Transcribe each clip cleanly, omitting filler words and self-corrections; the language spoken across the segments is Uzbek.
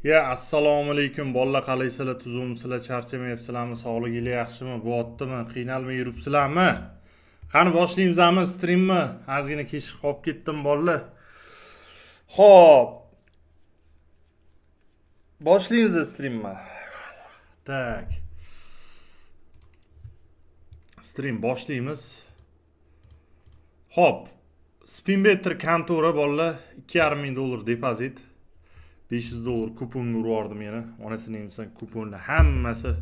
Ya assalomu alaykum bolalar, qalaysizlar, tuzumsizlar, charchamayapsizlarmi, sog'lig'inglar yaxshimi, bo'yaptimi, qiynalmay yuribsizlarmi? Qani boshlaymizmi streamni? Ozgina kechikib qolib ketdim bolalar. Xo'p, boshlaymiz streamni. Tak. Stream boshlaymiz. Xo'p, Spinbetter kontori bolalar $2,500 depozit. $500 kuponga urardim yana. Onasini emsan kuponlar hammasi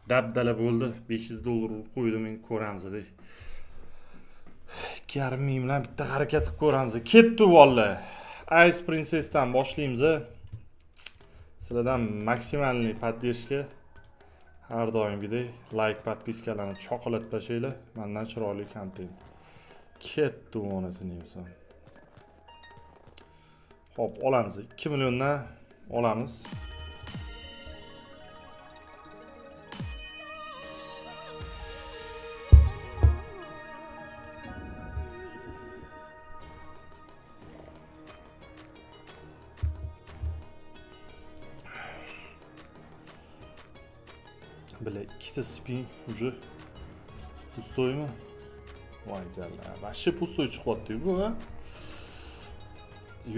dabdala bo'ldi. $500 qo'ydim, endi ko'ramiz dedi. 2,5 ming bilan bitta harakat qilib ko'ramiz. Ketdi bolalar. Ice Princess'dan boshlaymiz. Sizlardan maksimalniy поддержка har doimgidek like, подпискаlarni choqolatlashinglar. Mendan chiroyli kontent. Ketdi onasini emsan. Hop, olamiz. 2 milliondan olamiz. Bile ikkita spin уже pustoymi? Voy jalla. Вообще пустой chiqyapti bu, ha?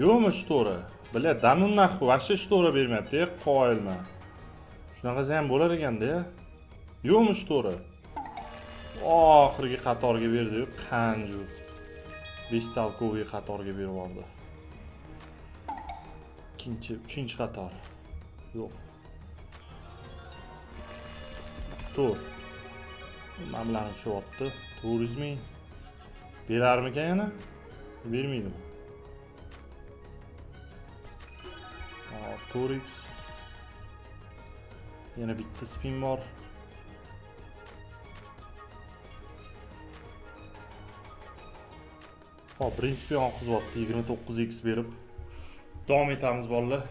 Yo'qmi shtora? Bile danun nahvi вообще shtora bermayapti, qoyilman. Shunaqasi ham bo'lar ekanda-ya. Yo'qmi shtora? Oxirgi qatorga berdi-yu, qanju. 5 talkoviy qatorga berib oldi. Ikkinchi, 3-chi qator. Yo'q. Store. Mamlaning shu-otdi. 400 ming. Berarmikan yana? Bermaydi. 4x. Yana bitta spin bor. Hop, prinsipy oqizyapti 29x berib. Davom etamiz bolalar.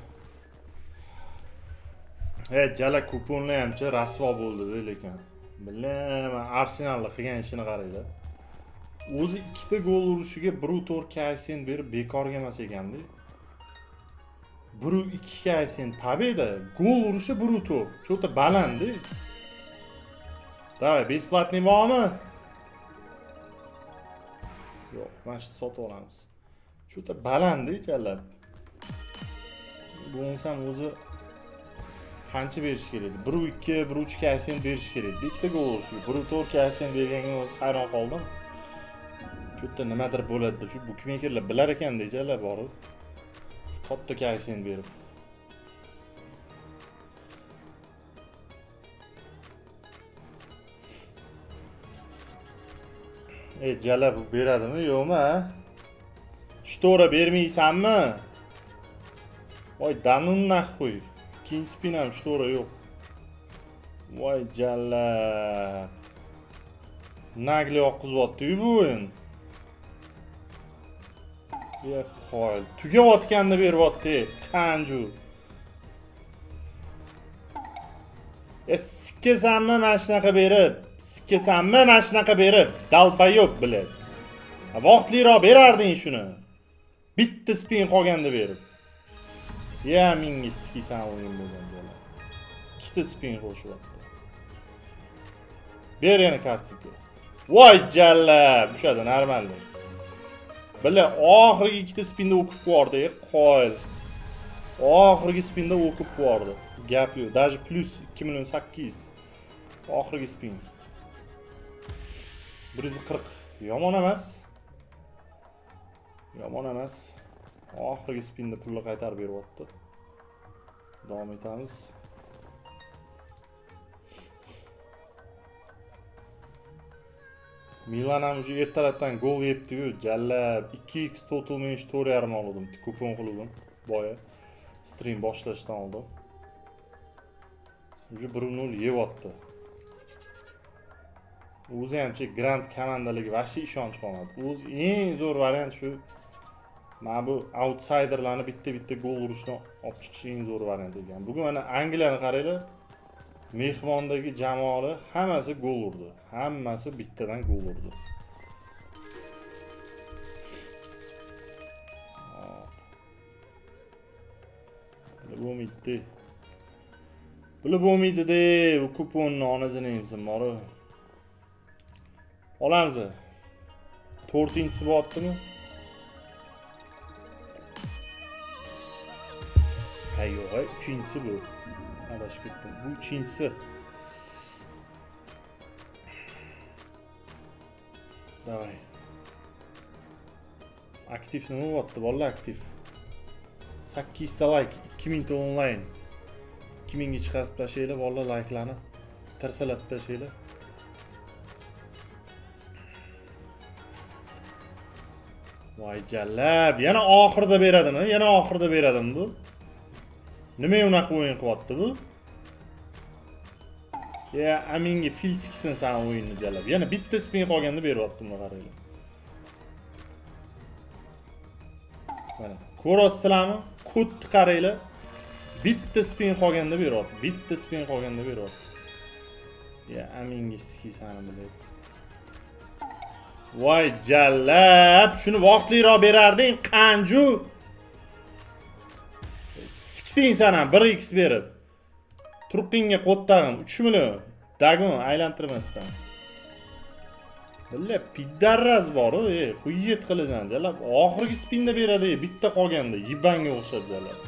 Jala kuponlar hamcha rasvo bo'ldi lekin. Bilaman, Arsenalga qilgan ishini qaranglar. O'zi ikkita gol urishiga 1.4 koeffitsient berib bekorga emas ekanda. 1.2 koeffitsient победа, gol urishi 1.4. Что-то baland-da. Давай, бесплатный bormi? Yo'q, mana shu sotib olamiz. Что-то baland-da jallab. Bu ham o'zi qancha berish kerak? 1.2, 1.3 koeffitsient berish kerak. Ikkita gol urishiga 1.4 koeffitsient berganiga o'zi hayron qoldim. Что-то nimadir bo'ladi. Shu bukmekerlar bilar ekan dejalar borib. Katta koeffitsient berib. Jala bu beradimi, yo'qmi? Shtora bermaysanmi? Voy, danun nahvoy. Ikkinchi spin ham shtora yo'q. Voy jala. Nagli oqizyapti-yu bu o'yin. Ya qo'l. Tugayotganda beryapti, qanju. Sikkasanmi mana shunaqa berib? Sikkasanmi mana shunaqa berib? Dalpayoq bilib. Vaqtliroq berarding shuni. Bitta spin qolganda berib. Ya menga sikkisan o'yin bo'lgan. Ikkita spin qo'shyapti. Ber yana kartika. Voy jalla, bushada normaldir. Bile oxirgi ikkita spinda o'qib qo'yardi, qo'yil. Oxirgi spinda o'qib qo'yardi. Gap yo'q. Даже plus 2,8 million. Oxirgi spin. 140. Yomon emas. Yomon emas. Oxirgi spinda pulni qaytarib beryapti. Davom etamiz. Milan ham o'sha ertalabdan gol yebdi-yu, jallab 2x total men 4,5 oldim. Kupon qildim boya. Stream boshlashdan oldin. O'sha 1-0 yeyapti. O'zi hamcha Grand komandaligi vashi ishonch qolmadi. O'zi eng zo'r variant shu. Mana bu outsiderlarni bitta gol urishni olib chiqish eng zo'r variant ekan. Bugun mana Angliyani qaranglar. Mehmondagi jamoalar hammasi gol urdi. Hammasi bittadan gol urdi. bo'lmaydi. Bular bo'lmaydi-da, bu kuponni onasini yemsin, moro. Olamiz. 4-inchisi bo'lyaptimi? Ha yo'q, 3-inchisi bu. Adashib ketdim. Bu 3-inchisi. Davay. Aktiv nima bo'lyapti? Bolalar aktiv. 8 ta like, 2000 ta onlayn. 2000 ga chiqasib tashlaylar, bolalar like'larni tarsalatib tashlaylar. Voy jallab, yana oxirida beradimi? Yana oxirida beradimi bu? Nima unaqa o'yin qilyapti bu? Ya, aminga fil siksin sen o'yinni jallab. Yana bitta spin qolganda beryapti buni qaranglar. Mana, ko'rasizlarmi? Kodni qaranglar. Bitta spin qolganda beryapti. Bitta spin qolganda beryapti. Ya, aminga siksan bilib. Voy jallab, shuni vaqtliroq berarding, qanju. Sikding sen ham 1x berib. Turqinga qo'ttag'im 3 million. Dagon aylantirmasdan. Billa piddarraz bor-ku, xuyet qilasan jallab. Oxirgi spinda beradi, bitta qolganda yibanga o'xshab jallab.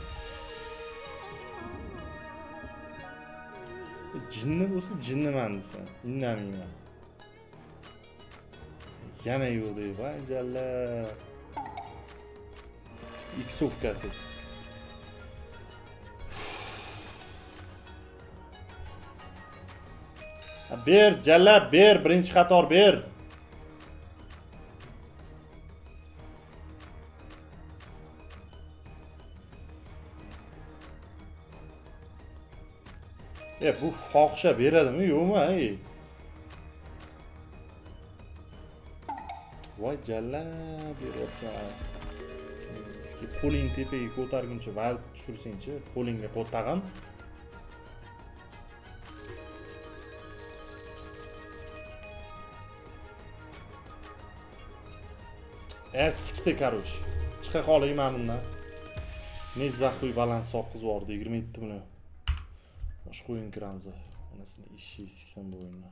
Jinni bo'lsa jinniman desan, indamayman. Yana yo'qdi, voy jallab. X-ovkasiz. Ber jallab, ber, birinchi qator ber. Bu fohisha beradimi, yo'qmi? Voy jallab beryapman. Eski qo'ling tepaga ko'targuncha val tushirsin-chi, qo'lingga qo'tag'im. Sikdi karoch. Chiqa qolayman bundan. Mezzaxuy balans soqqiz bordi, 27 million. Boshqa o'yin kiramiz. Onasini ishi siksin bu o'yinni.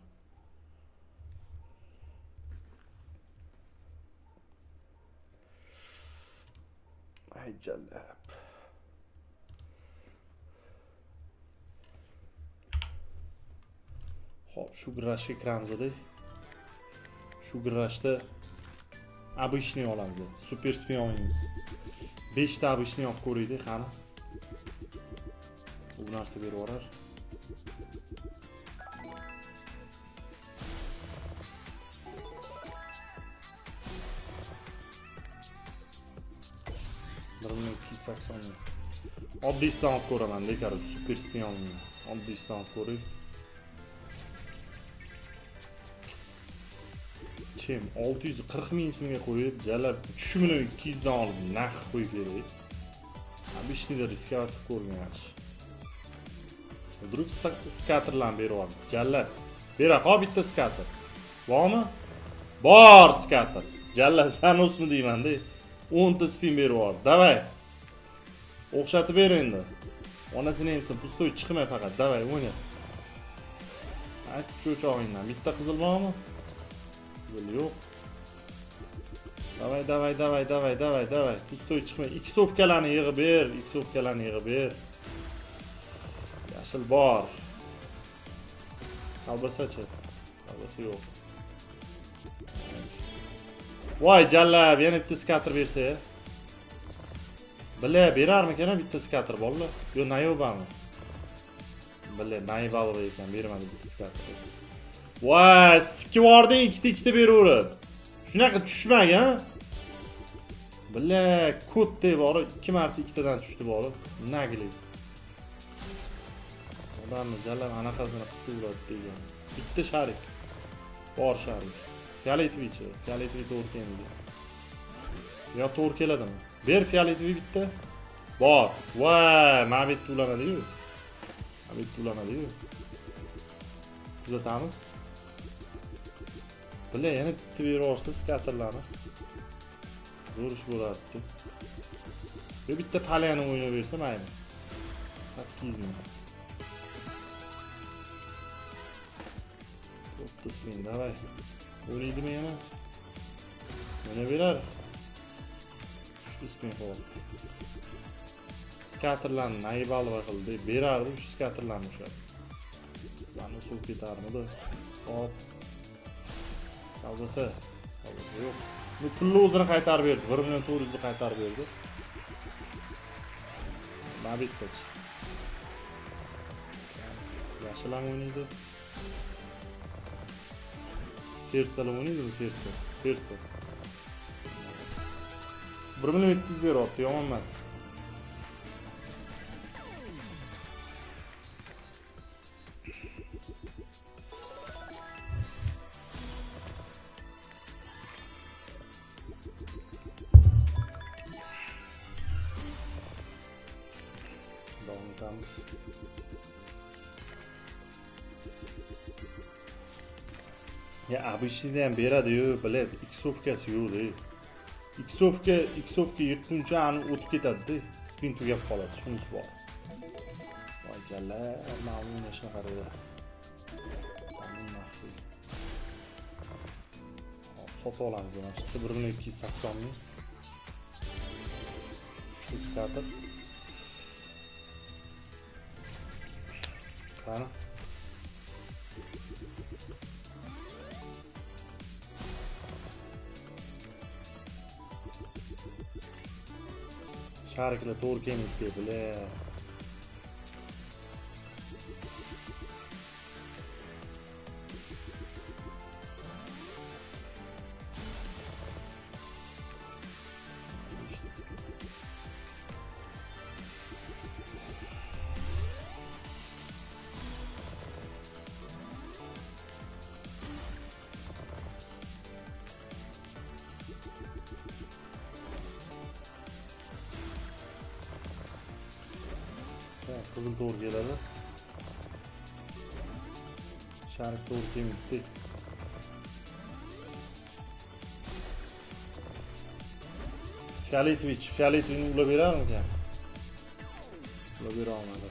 Ay jallab. Xo'p, shu grashga kiramiz-da. Shu grashda обычный olamiz. Super spin o'ynaymiz. 5 ta обычный olib ko'raylik, qani. Bu narsa berib yuborar. Oddiysidan olib ko'raman, lekar super spin olmayman. Oddiysidan olib ko'ray. Chem 640 ming so'mga qo'yib, jalab 3 million 200 dan olib, narx qo'yib beray. Обычныйda riskovat ko'rgan yaxshi. Vdруг skaterlarni beryapti. Jallab. Beraqa bitta skater. Bormi? Bor skater. Jallab san o'smi deyman-da. 10 ta spin beryapti. Davay. O'xshatib ber endi. Onasini yemsin, pustoy chiqmay faqat. Davay, o'yna. Achcho'cha o'yindan. Bitta qizil bormi? Qizil yo'q. Davay. Pustoy chiqmay. X-ovkalarni yig'ib ber, X-ovkalarni yig'ib ber. Yashil bor. Qalbasachi. Qalbasa yo'q. Voy jallab, yana bitta skater bersa-ya. Bile berarmikan bitta skater bolalar? Yo, nayobami? Bile nayobali ekan, bermadi bitta skater. Voy, sikki vording ikkita beraverib. Shunaqa tushmag, ha? Bile kodda bor, 2 marta ikkitadan tushdi bor. Nagili. Odamni jallab anaqasini qilib uradi degan. Bitta sharik. Bor sharik. Fioletovichi, fioletovi to'g'ri keldi. Yo, to'g'ri keladimi? Ber fioletovi bitta. Bor. Voy, mabit ulanadi-yu. Mabit ulanadi-yu. Kuzatamiz. Bile yana bitta beraversa skaterlarni. Zo'r ish bo'lardi. Yo, bitta palyani o'ynab bersa mayli. 8 ming. 30 ming, davay. O'ynaydimi yana? Mana berar. 300 ming qo'ydi. Skaterlarni aybalva qildi. Berardi shu skaterlarni o'sha. Zani suv ketarmidi? Hop. Qaldisa. Yo'q. Bu pulni o'zini qaytarib berdi. 1.400 ni qaytarib berdi. Mabitch. Yashil ham o'ynaydi. Sersalar o'ynaydimi? Sersa. 1.700 beryapti, yomon emas. Davom etamiz. Ya обычныйda ham beradi-yu, biladi. X'ovkasi yo'q-da. X'ovka yetguncha ani o'tib ketadi-da. Spin tugab qoladi, shunisi bor. Voy jalla, ma'lum ishni qaraydi. Sotib olamiz mana shu 1.280 ming. Shu skater. Qani? Shariklar to'g'ri kelmaydi bilar. Qizil to'g'ri keladi. Sharik to'g'ri kelmaydi. Fiolitovni ulab berarmikan? Ulab bera olmadi.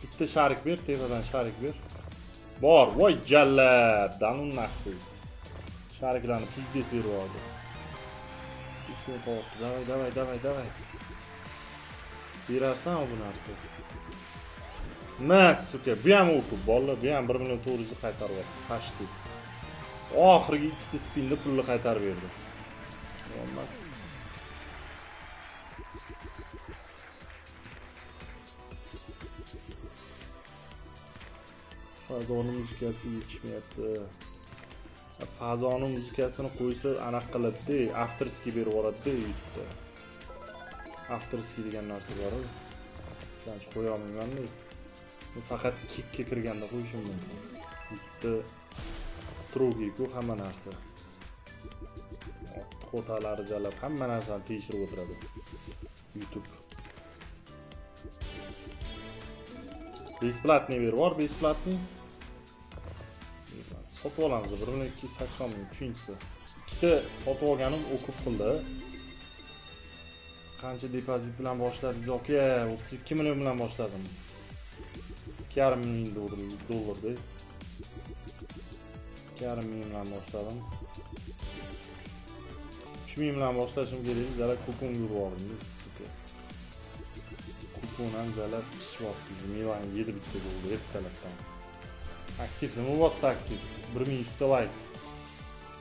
Bitta sharik ber, tepadan sharik ber. Bor, voy jallab, danun naqdi. Shariklarni pizdes berib oldi. Display qo'yibdi. Davay. Berarsan bu narsa. Mas, suka, bu ham o'qib, bolalar, bu ham 1.400 ni qaytarib oldi. Qashdi. Oxirgi ikkita spinni pulni qaytarib berdi. Olmaz. Fazoni muzikasi yetishmayapti. Fazoni muzikasini qo'ysa anaqa qiladi-da, afterski berib yuboradi-da YouTube'da. Afterski degan narsa bor-ku. Qancha qo'ya olmayman-da. Bu faqat kickga kirganda qo'yishim mumkin. YouTube'da strogi-ku hamma narsa. Xotalari jalab hamma narsani tekshirib o'tiradi. YouTube. Besplatniy berib, besplatniy. Sotib olamiz 1.280 ming, uchinchisi. Ikkita sotib olganim o'qib qildi. Qancha depozit bilan boshladingiz aka? 32 million bilan boshladim. 2,5 ming dollarda. 2,5 ming bilan boshladim. 3 ming bilan boshlashim kerak, zara kupon yubordim. Kupon ham zara chiqyapti. Mevani yedi bitta bo'ldi ertalabdan. Aktiv nima bo'pti aktiv? 1100 ta like.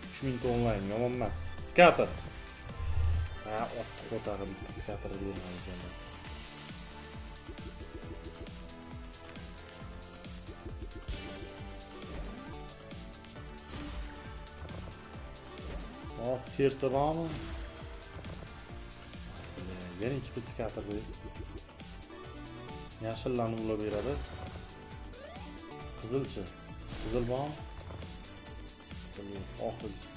3000 ta onlayn, yomon emas. Skater. Ha, o'tag'i bitta skater bermaymiz endi. Hop, sersa bormi? Yana ikkita skater qo'yib. Yashillarni ulab beradi. Qizilchi. Qizil bormi? Oxirgisi.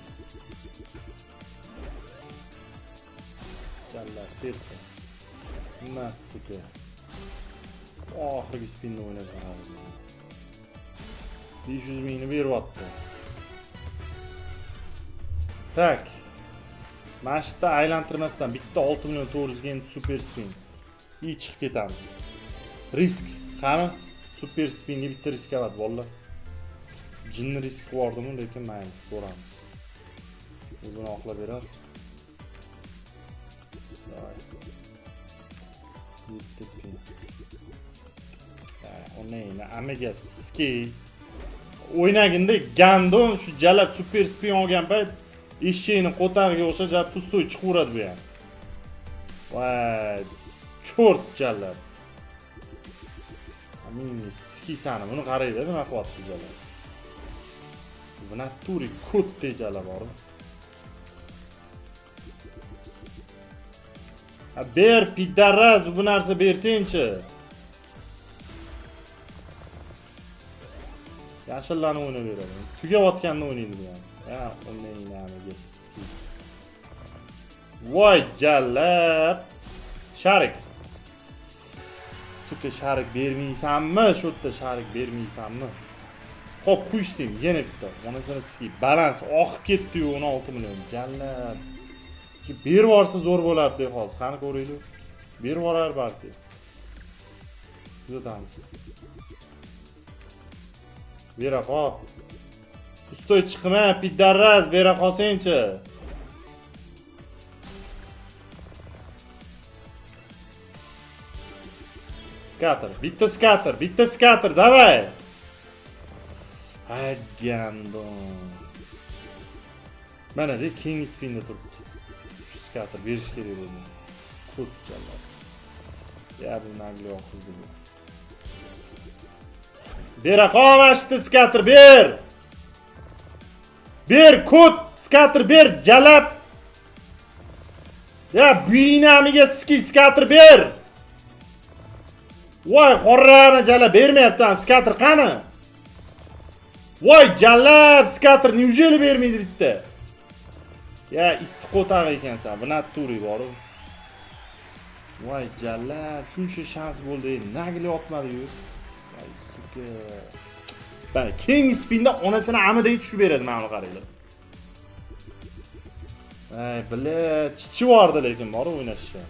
Jalla sersa. Mas suka. Oxirgi spinni o'ynayapmiz. 500 mingni beryapti. Tak. Mashta aylantirmasdan bitta 6.400 ga endi super spin. iyi chiqib ketamiz. Risk. Qani super spinga bitta risk oladi bolalar. Jinni risk qilib lekin mayli, ko'ramiz. O'zini oqlab berar. Bitta spin. O'ynayna amiga ski. O'ynaganda gandon shu jalab super spin olgan payt eshikni qo'tag'iga o'xshab pustoy chiqaveradi bu ham. Voy, cho'rt jalab. Amini ski sani buni qaraydi, nima qilyapti jalab. Buna turi ko'tte jalab bor. Ber pidaraz bu narsa bersenchi. Yashillarni o'ynab beradi. Tugayotganini o'ynaydi bu ham. Ya, o'ynayinamiga ski. Voy jalab. Sharik. Suka sharik bermaysanmi? Shu yerda sharik bermaysanmi? Xo'p, qo'yishdim, yana bitta. Onasini ski balans oqib ketdi-yu 16 million. Jalab. Shu berib yorsa zo'r bo'lardi hozir. Qani ko'raylik. Berib yorar balki. Kuzatamiz. Bera qol. Ustoy chiqma, pidarraz bera qolsenchi. Bitta skater, davay. Agandon. Mana de king spinda turibdi. Shu skater berish kerak bo'ldi. Ko'pchalar. Ya bu nagli oqizdi bu. Bera qolmashdi skater ber. Ber kod skater ber jalab. Ya binamiga ski skater ber. Voy qorrama jalab bermayapti skater qani? Voy jalab skater neujeli bermaydi bitta. Ya itti qo'taq ekansan, bu naturi bor-ku. Voy jalab, shuncha shans bo'ldi, nagli otmadi-yu. Voy suka. Bana king spinda onasini amidaga tushib beradi, mana qaranglar. Ay, bile chichi vardı lekin bor o'ynashga.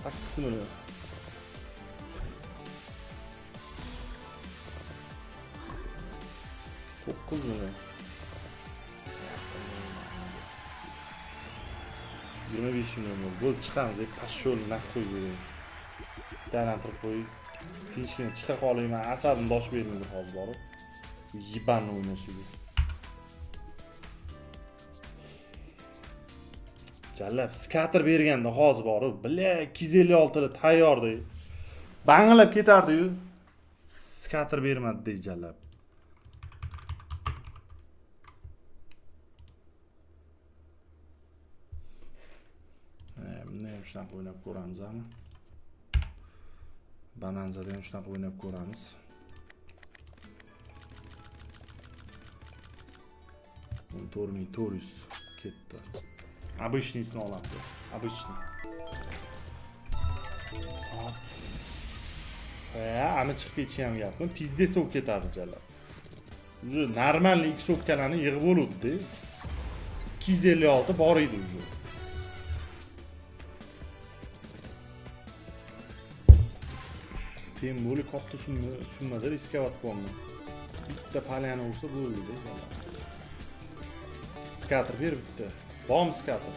8 million. Million. 25 million bo'lib chiqamiz, pashol naqo'y beradi. Tanantirib qo'yib, tinchgina chiqa qolayman, asabim dosh bermaydi hozir borib. Yiban o'ynashiga. Jallab skater berganda hozir borib, bile 256 da tayyordi. Bangilab ketardi-yu. Skater bermadi dey jallab. Shunaqa o'ynab ko'ramiz ama. Bananzada ham shunaqa o'ynab ko'ramiz. Torus ketdi. Обычныйсini olamiz. Обычный. Ana chiqib ketishi ham gapmi? Pizdes bo'lib ketadi jalab. Uje normalniy iksovkalarni yig'ib bo'libdi. 256 bor edi uje. Tem böyle katta summada riskovat qo'yma. Bitta palyani olsa bo'ldi. Skater ber bitta. Bom skater.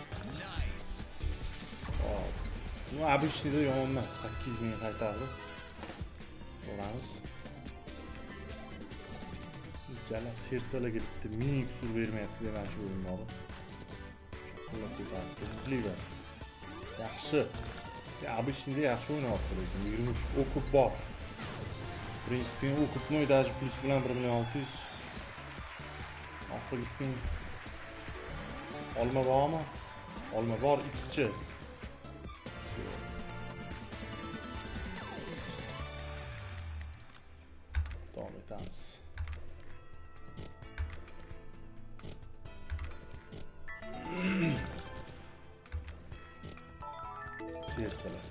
Hop. Bu обычныйda yomon emas. 8 ming qaytardi. Ko'ramiz. Jalab sersalarga bitta ming kusur bermayapti demoqchi bo'ldim bor. Cho'qilib ketadi. Sizlar. Yaxshi. Ya обычныйda yaxshi o'ynayapti lekin 23 o'kib bor. В принципе, o'kibni даже plus bilan 1 million 600. Oxirgi spin. Olma bormi? Olma bor X-chi. Davom etamiz. Sertalar.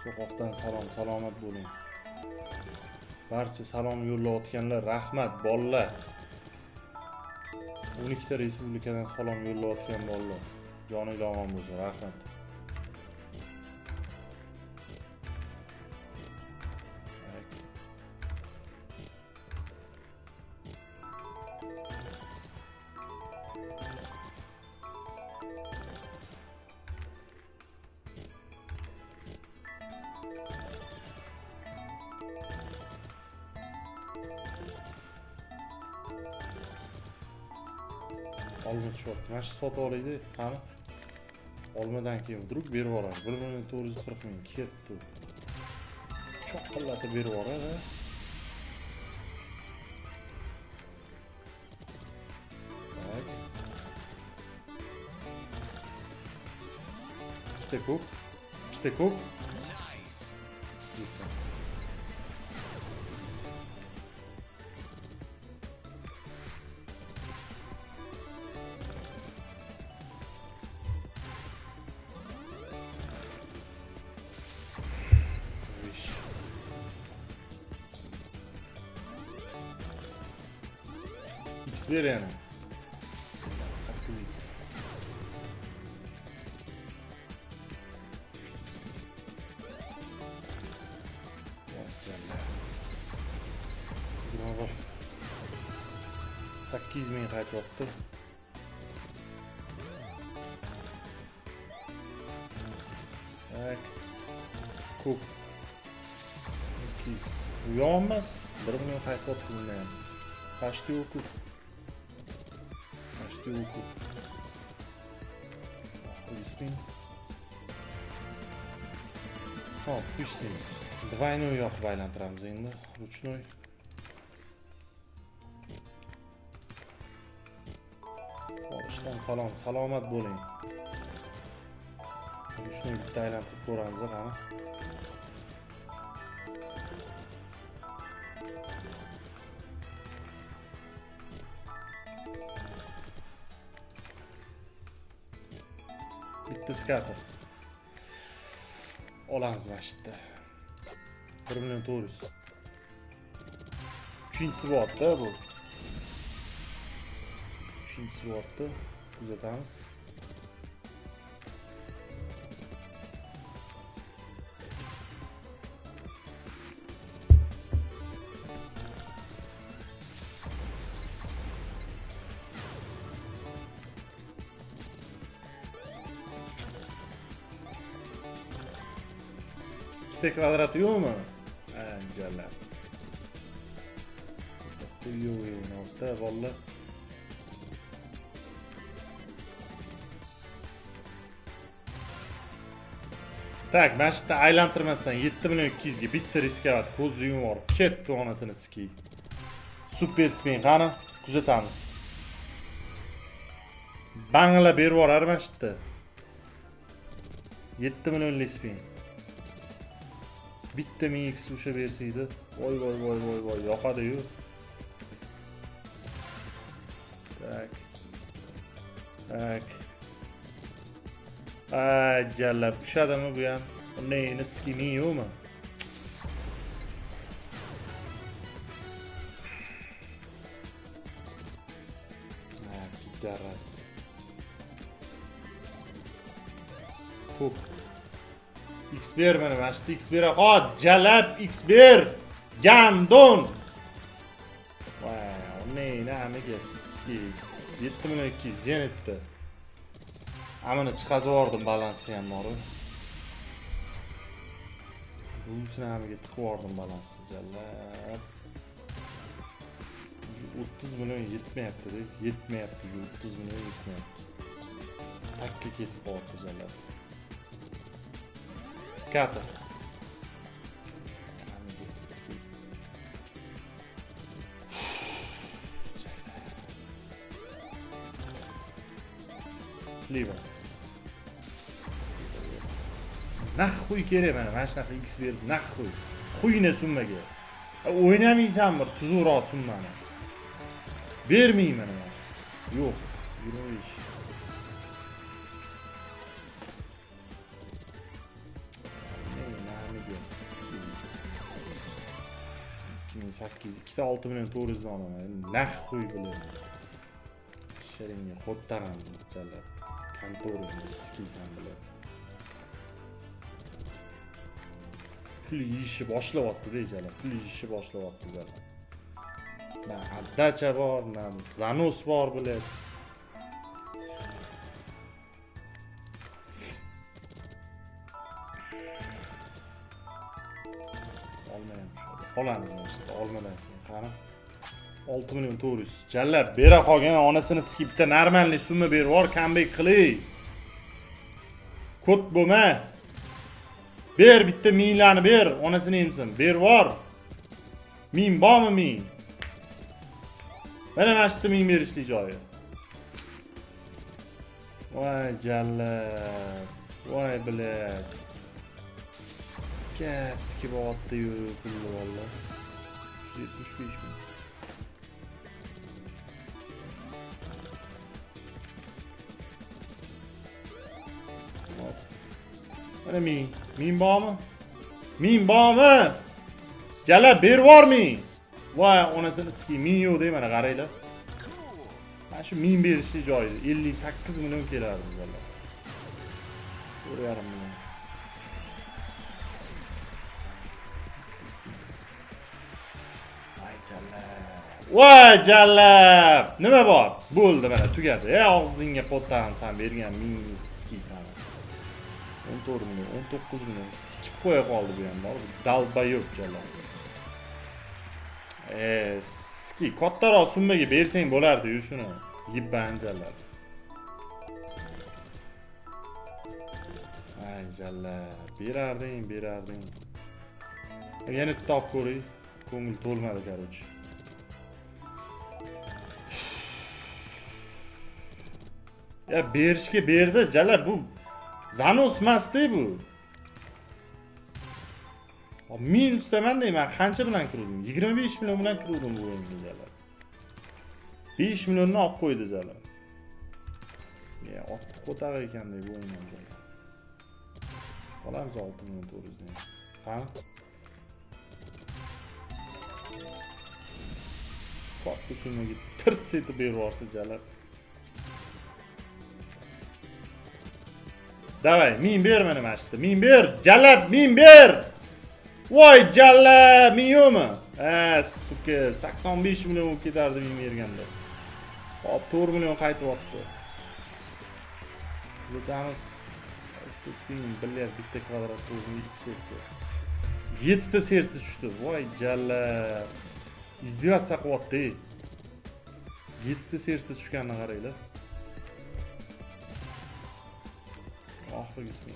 So'qoqdan salomat bo'ling. Barcha salom yo'llayotganlar rahmat bolalar. 12 ta respublikadan salom yo'llayotgan bolalar. Joningiz omon bo'lsin, rahmat. Olma tushyapti. Mana shu sotib olaydi, qani. Olmadan keyin vdrug berib yuboradi. 1.440 ming ketdi. Cho'qqillatib berib yuboradi. İşte kook. İşte kook. X ver yani. 8x. Buna bak. 8 ming qaytyapti. Tak. Ko'p. 2x. Bu yomon emas. 1 ming qaytyapti bundan ham. Почти o'quv. Почти o'quv. Lisping. Hop, пусть. Двойной yoqib aylantiramiz endi. Ruchnoy. Ishdan salom, salomat bo'ling. Ruchnoy bitta aylantirib ko'ramiz, qani. Bitta skater. Olamiz mana shu yerda. 1.400 ming. Uchinchisi bo'lyapti bu. Uchinchisi bo'lyapti. Kuzatamiz. İşte kvadrat yok mu? Ancalar. Yok nokta valla. Tak, ben işte aylantirmasdan 7.200 ga bitta riska var. Ko'zni yumib yuborib ketdi onasini ski. Super spin qani kuzatamiz. Bangla berib yuborar mana shu yerda. 7 millionlik spin. Bitta 1000x o'sha bersaydi. Voy yoqadi-yu. Tak. Ajallab tushadimi bu ham? Neyni skini yo'qmi? Garaz. Ko'p. X ber mana shu X ber. Hot, jalab X ber. Gandon. Wow, neyni amiga ski. 7.200 zenitda. Amini chiqazib yubordim, balansi ham bor. Bunisini amiga tiqib yubordim balansi jallab. 30 million yetmayapti-da. Yetmayapti, 30 million yetmayapti. Takka ketib qoldi jallab. Skater. Slива. Naxuy kerak mana shunaqa X berib naxuy. Quyni summaga. O'ynamaysanmi tuzukroq summani? Bermayman mana. Yo'q, yuravish. Neyse 8 2 6 million 400 dan olaman. Naxuy bilan. Sheringga xo'ttaram jalab. Kontorini sikiysan bilan. Pul yeyishni boshlayapti-da jalab. Pul yeyishni boshlayapti jalab. Na addacha bor, na zanos bor bular. Olamiz işte, olmadan qani. 6 million 400. Jallab bera qolgan onasini skipda normalniy summa berib yubor, comeback qilay. Kod bo'lma. Ber bitta minglarni ber, onasini emsin. Berib yubor. Ming bormi ming? Mana mana shu ming berishli joyi. Voy jallab. Voy bilat. Skip bo'lyapti-yu pulni valla. 75 ming. Mana ming bormi? Ming bormi? Jala berib yubormi? Voy, onasini ski ming yo'q dey mana qaranglar. Mana shu ming berishli joyi 58 million kelardi jala. 4,5 million. Voy jallab! Nima bor? Bo'ldi mana tugadi. Og'zingga qo'ttam sen bergan ming skiysan. 14 million, 19 million sikib qo'ya qoldi bu ham bor. Dalbayo'q jallab. Ski kattaroq summaga bersang bo'lardi-yu shuni. Yibban jallab. Ay jallab, berarding. Yana top ko'ray. Ko'ngil to'lmadi короче. Ya berishga berdi, jala bu zanos emas-da bu. Minusdaman deyman, qancha bilan kirdim? 25 million bilan kirdim bu o'yinga jala. 5 millionni olib qo'ydi jala. Ya otni qo'tar ekan-da bu o'yindan jala. Qolamiz 6 million 400 dan. Qani? Katta summaga tirs etib berib yuborsa jala. Davay, ming ber mana mashqda. Ming ber, jallab, ming ber. Voy jallab, ming yo'qmi? Suka, 85 million ketardi ming berganda. Hop, 4 million qaytyapti. Yetamiz. Spin bilyard bitta kvadrat o'zini x o'tdi. 7 ta sersi tushdi. Voy jallab. İzdivotsa qilyapti. 7 ta sersi tushganini qaranglar. Oxirgi spin.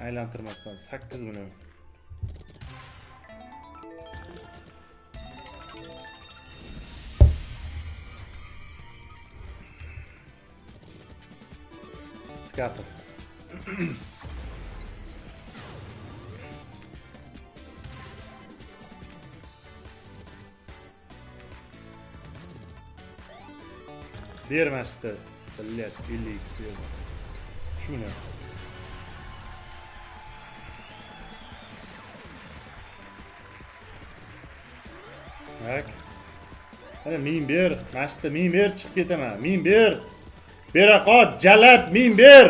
Aylantirmasdan 8 million. Scatter. Bermasdi. Bilyard 50x berdi. 3 million. Bak. Mana ming ber, mashqda ming ber chiqib ketaman. Ming ber. Bera qol, jallab ming ber.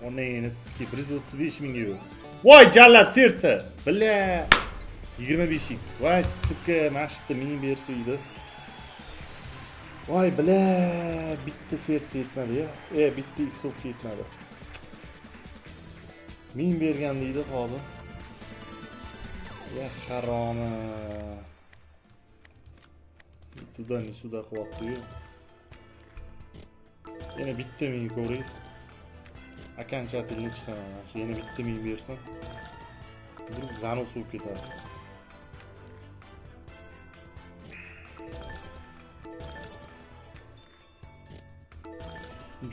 Onayni sizga 135 ming yo'q. Voy jallab sertsa. Billa 25x. Voy suka, mashqda ming bersaydi. Voy bile bitti sertsi yetmedi ya. Bitti x-ofga yetmedi. Ming bergan deydi hozir. Ya haromi. Tudan suda qilyapti-yu. Yana bitta ming ko'ray. Окончательно chiqaman. Yana bitta ming bersam. Bir zanos bo'lib ketadi.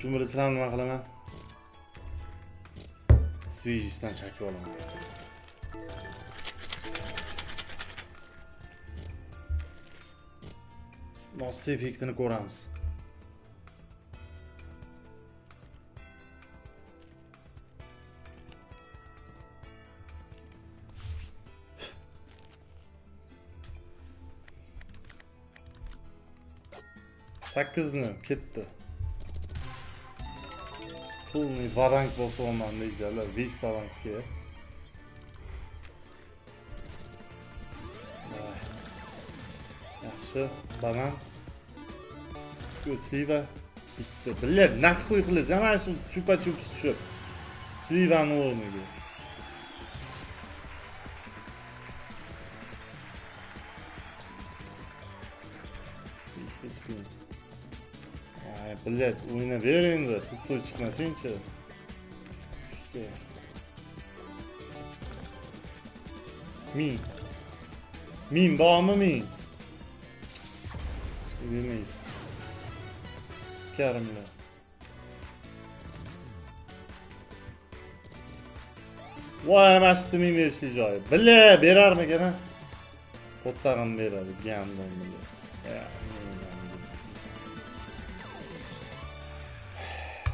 Jumlasini nima qilaman? Switch'dan chakib olaman. Nos effektini ko'ramiz. 8 million ketdi. Pulni varank bosaman deydilar, 5 balansga. Yaxshi, banan. Sliva bitti. Billet, naqd qo'y qilasiz, mana shu chupa-chups tushib. Slivani o'rniga. İşte spin. Yani billet, oyuna ver endi, pul chiqmasin-chi. İşte. Min bormi min? Bilmaysiz. Karimlar. Voy, mashtu min berishli joyi. Bile berarmikan ha? Qo'ttag'in beradi, gandon bile.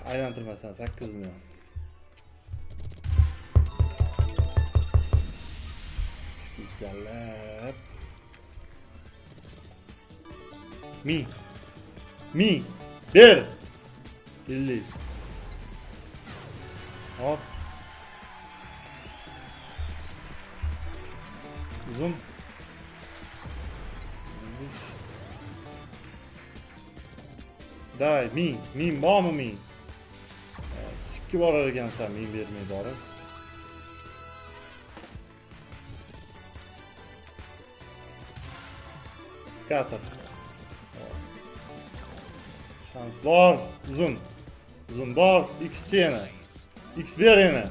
Aylantirmasan 8 million. Jalab. Mi. Ber. 50. Hop. Uzun. Day, min bormi min? Sikki borar ekansan, min bermay borib. Scatter. Şans bor, uzun bor, X yana. X ber yana.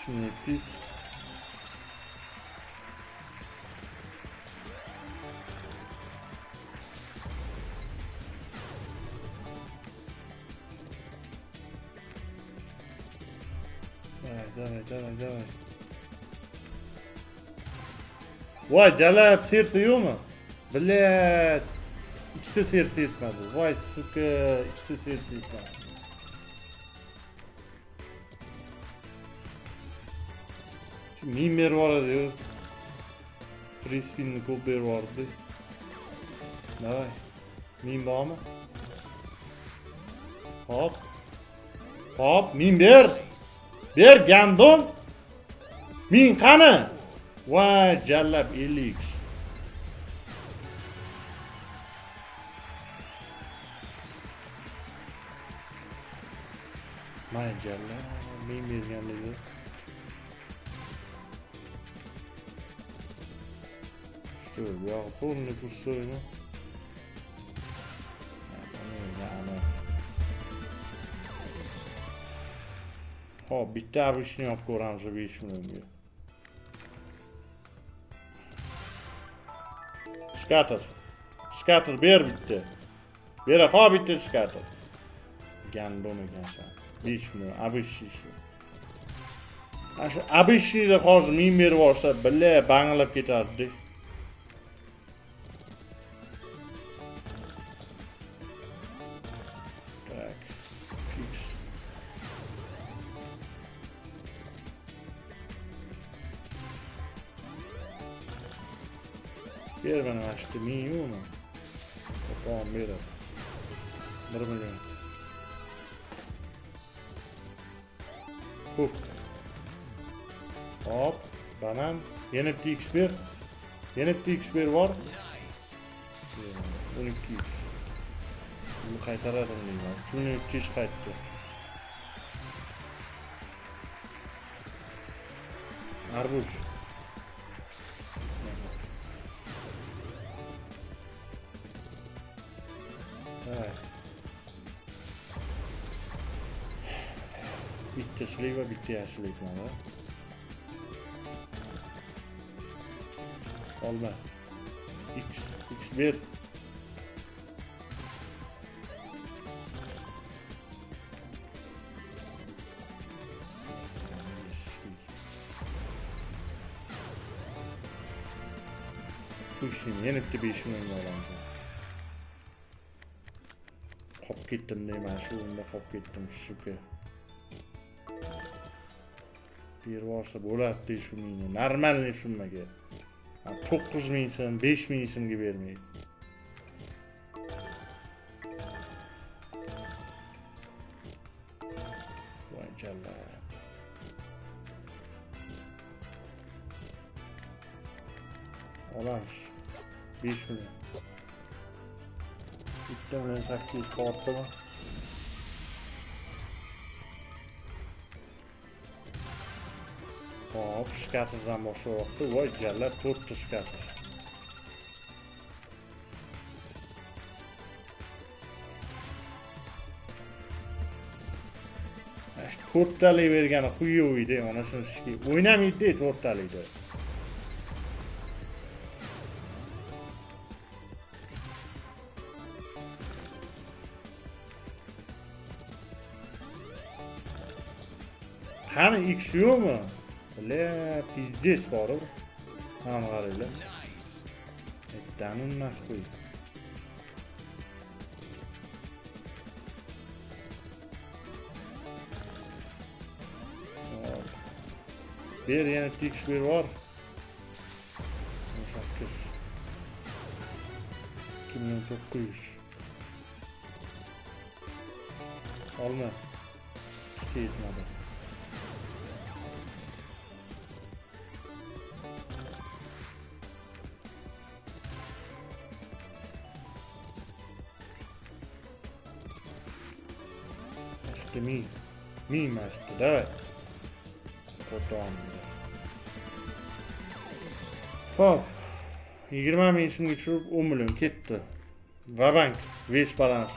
Şunu yaptıyız. Давай. Vay Jalab, sersi yo'qmi? Billet. İkisi de sersi yetmedi. Vay suka, ikisi de sersi yetmedi. Şu min berib yuboradi yo. Free spinni ko'p berib yubordi. Davay. Min bormi? Hop, min ber. Ber gandon. Min qani? Vay Jalab 50x. May Jalab min berganligi. Shu yo'q, pulni pulsoymi? Hop, bitta abishni olib ko'ramiz 5 millionga. Scatter ber bitta. Bera qol bitta scatter. Gandon ekansan. 5 million abishi. Shu abishida hozir min berib olsa, billa bangilab ketardi. Tak. Fix. Ber bana açtı min yo'qmi? Tamam beradi. 1 million. Hop. Hop, banan, yana bitta X ber. Yana bitta X ber bor. 12x. Buni qaytaradim deyman. Shuni kesh qaytdi. Arbuz. Bitta sliva, bitta yashillik mana. Olma. X ber. Kuşum yeni bitti bir işim var. Hop gittim deyman, shu unda hop gittim shuka. Bir varsa bo'ladi shu meni. Normalniy shumaga. 9 ming so'm, 5 ming so'mga bermaydi. Voy jallar. Olamiz. 5 million. Bitta bilan 800 qolibdimi? Hop, shkafimizdan boshlayapti. Voy jallar, 4 ta shkafimiz. To'rttalik bergani quyuydi, mana shunisi. O'ynamaydi to'rttalikda. Qani X yo'qmi? Le, pizdes bor. Mana qaranglar. Bittaning naqo'y. Bir yana tekshir var. 2900. Olma. İşte yetmedi. İşte mi maçtı da. Hop. 20 ming so'mga tushirib 10 million ketdi. Vabank, besh balans.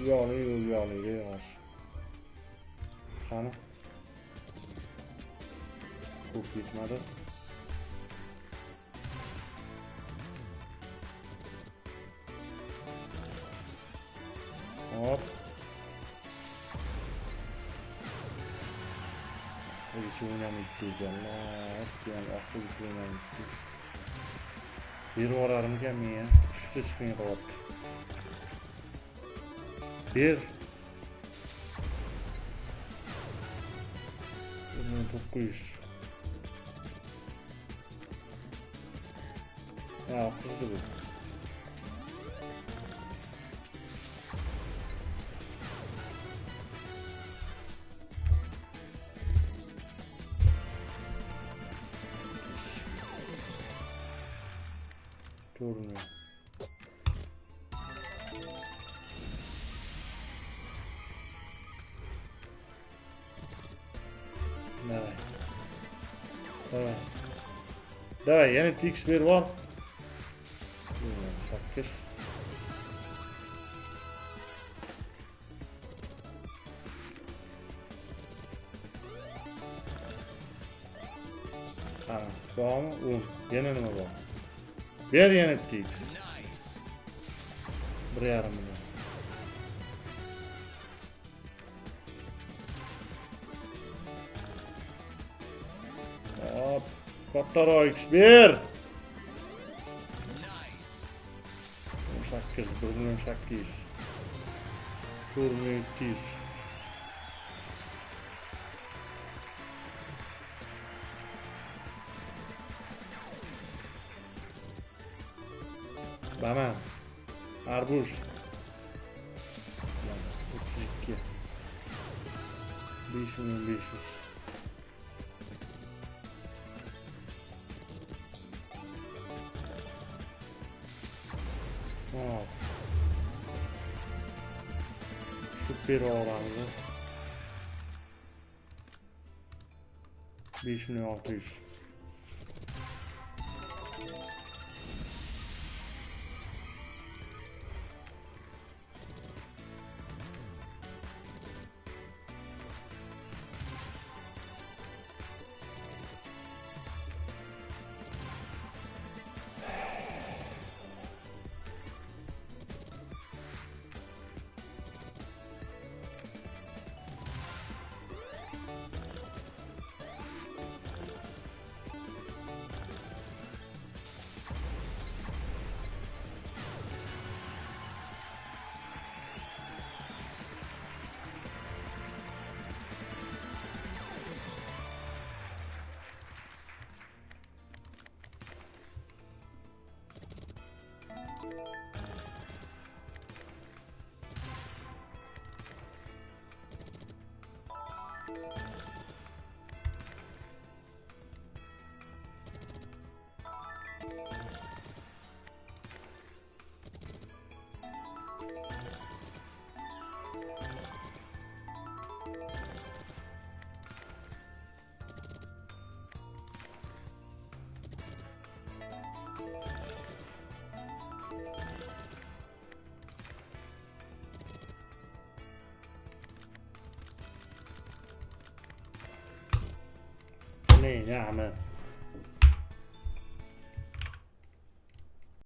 Yo'q. Qani? Ko'p ketmadi. Hop. Birisi oynamaydi canlar. Yani akıl oynamaydı. Bir vararımken mi ya? Üstü sıkıntı kapattı. Bir. 900. Ya akıllı bu. Durmuyor. Давай, yana fix bir var. 8. Ha, tamam. Yana nima bor? Bir yana fix. 1,5 million. Hop, kattaroq X1. 8, 1,8. 4,200. Banan. Arbuz. 32. 5,500. Hop. Süper oranı. 5,600. Ne yani?